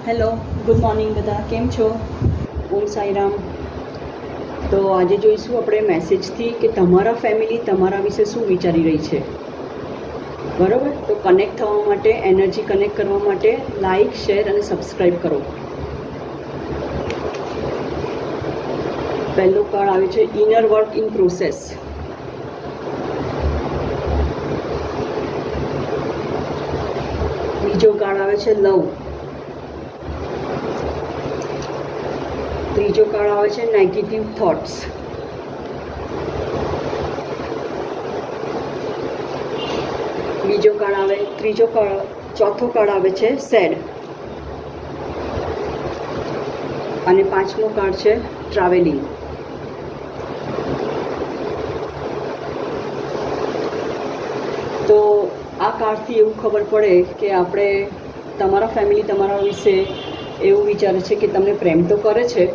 Hello, good morning બધા, કેમ છો? ઓમ સાઈરામ. તો આજે જોઈશું આપણે મેસેજથી કે તમારા ફેમિલી તમારા વિશે શું વિચારી રહી છે. બરાબર, તો કનેક્ટ થવા માટે, એનર્જી કનેક્ટ કરવા માટે લાઈક, શેર અને સબસ્ક્રાઈબ કરો. પહેલો કાર્ડ આવે છે ઇનર વર્ક ઇન પ્રોસેસ. બીજો કાર્ડ આવે છે લવ. ત્રીજો કાર્ડ આવે છે નેગેટિવ થોટ્સ. ચોથો કાર્ડ આવે છે સેડ. અને પાંચમો કાર્ડ છે ટ્રાવેલિંગ. તો આ કાર્ડથી એવું ખબર પડે કે આપણે તમારા ફેમિલી તમારા વિશે એવું વિચારે છે કે તમને પ્રેમ તો કરે છે,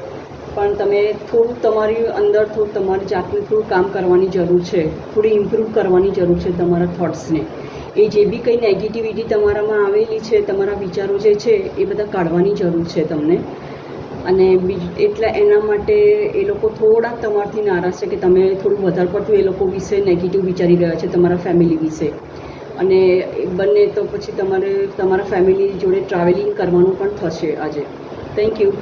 પણ તમે થોડું તમારી અંદર તમારી જાતને થોડું કામ કરવાની જરૂર છે, થોડી ઇમ્પ્રૂવ કરવાની જરૂર છે તમારા થોટ્સને. એ જે બી કંઈ નેગેટિવિટી તમારામાં આવેલી છે, તમારા વિચારો જે છે એ બધા કાઢવાની જરૂર છે તમને. અને એટલે એના માટે એ લોકો થોડાક તમારાથી નારાજ છે કે તમે થોડું વધારે પડતું એ લોકો વિશે નેગેટિવ વિચારી રહ્યા છે, તમારા ફેમિલી વિશે. અને બંને તો પછી તમારે તમારા ફેમિલી જોડે ટ્રાવેલિંગ કરવાનું પણ થશે આજે. Thank you.